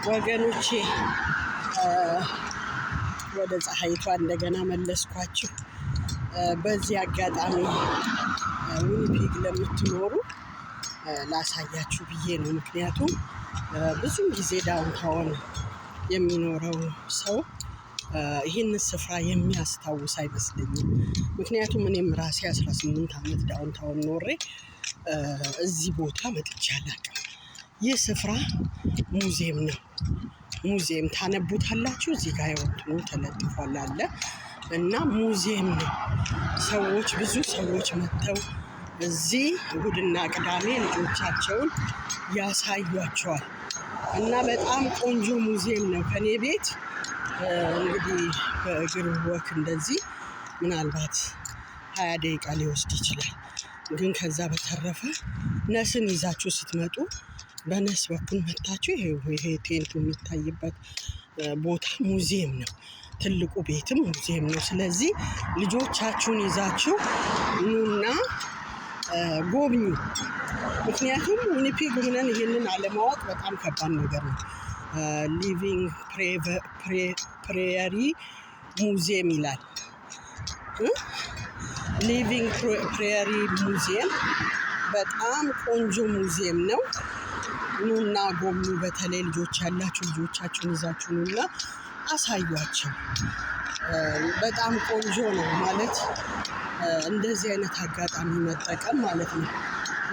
ወገኖቼ ወደ ፀሐይቷ እንደገና መለስኳችሁ። በዚህ አጋጣሚ ዊኒፔግ ለምትኖሩ ላሳያችሁ ብዬ ነው። ምክንያቱም ብዙ ጊዜ ዳውንታውን የሚኖረው ሰው ይህንን ስፍራ የሚያስታውስ አይመስለኝም። ምክንያቱም እኔም ራሴ 18 ዓመት ዳውንታውን ኖሬ እዚህ ቦታ መጥቼ አላውቅም። ይህ ስፍራ ሙዚየም ነው። ሙዚየም ታነቡታላችሁ። እዚህ ጋር የወንትኑ ተለጥፏል አለ እና ሙዚየም ነው። ሰዎች ብዙ ሰዎች መጥተው እዚህ እሁድና ቅዳሜ ልጆቻቸውን ያሳዩአቸዋል እና በጣም ቆንጆ ሙዚየም ነው። ከኔ ቤት እንግዲህ በእግር ወክ እንደዚህ ምናልባት 20 ደቂቃ ሊወስድ ይችላል። ግን ከዛ በተረፈ ነስን ይዛችሁ ስትመጡ በነስ በኩል መታችሁ ይሄ ቴንቱ የሚታይበት ቦታ ሙዚየም ነው። ትልቁ ቤትም ሙዚየም ነው። ስለዚህ ልጆቻችሁን ይዛችሁ ኑና ጎብኙ። ምክንያቱም ዊኒፔግ ሆነን ይህንን አለማወቅ በጣም ከባድ ነገር ነው። ሊቪንግ ፕሬየሪ ሙዚየም ይላል። ሊቪንግ ፕሬየሪ ሙዚየም በጣም ቆንጆ ሙዚየም ነው። ኑና ጎብኙ። በተለይ ልጆች ያላችሁ ልጆቻችሁን ይዛችሁ ኑና አሳዩአቸው። በጣም ቆንጆ ነው ማለት እንደዚህ አይነት አጋጣሚ መጠቀም ማለት ነው።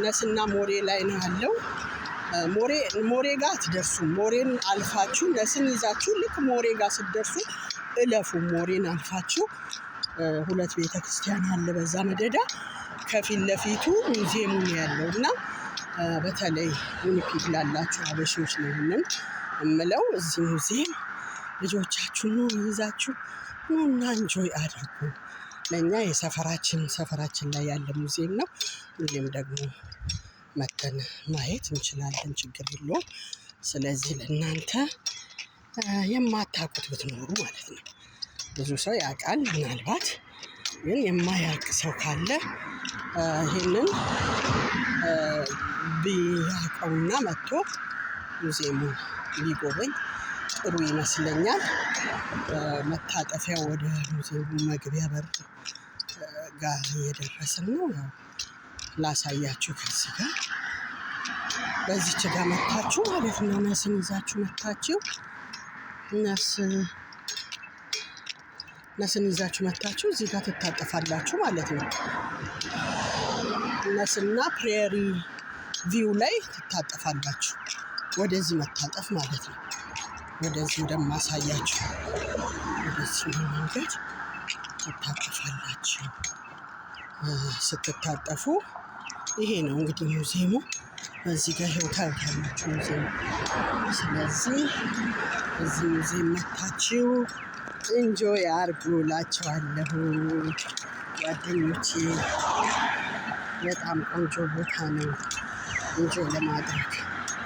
ነስና ሞሬ ላይ ነው ያለው። ሞሬ ጋር አትደርሱም። ሞሬን አልፋችሁ ነስን ይዛችሁ ልክ ሞሬ ጋር ስትደርሱ እለፉ። ሞሬን አልፋችሁ 2 ቤተክርስቲያን አለ በዛ መደዳ ከፊት ለፊቱ ሙዚየሙ ነው ያለው እና በተለይ ዊኒፔግ ላላችሁ አበሾች ነው ይሄንን እምለው። እዚህ ሙዚየም ልጆቻችሁን ይዛችሁ ኑና እንጆይ አድርጉ። ለእኛ ሰፈራችን ላይ ያለ ሙዚየም ነው። ሁሌም ደግሞ መተን ማየት እንችላለን፣ ችግር የለውም። ስለዚህ ለእናንተ የማታውቁት ብትኖሩ ማለት ነው። ብዙ ሰው ያውቃል ምናልባት፣ ግን የማያውቅ ሰው ካለ ይሄንን ቢያውቀውና መጥቶ ሙዚየሙን ቢጎበኝ ጥሩ ይመስለኛል። መታጠፊያው ወደ ሙዚየሙ መግቢያ በር ጋር እየደረስን ነው። ያው ላሳያችሁ ከዚህ ጋር በዚች ጋር መታችሁ ማለት ነው። ነስን ይዛችሁ መታችሁ ነስን ይዛችሁ መታችሁ እዚህ ጋር ትታጠፋላችሁ ማለት ነው። ነስና ፕሬየሪ ቪው ላይ ትታጠፋላችሁ። ወደዚህ መታጠፍ ማለት ነው። ወደዚህ እንደማሳያችሁ ወደዚህ መንገድ ትታጠፋላችሁ። ስትታጠፉ ይሄ ነው እንግዲህ ሙዚየሙ። በዚህ ጋር ታዩታላችሁ ሙዚየሙ። ስለዚህ እዚህ ሙዚየም መታችሁ እንጆይ አድርጉ እላችኋለሁ ጓደኞቼ። በጣም ቆንጆ ቦታ ነው እንጆይ ለማድረግ።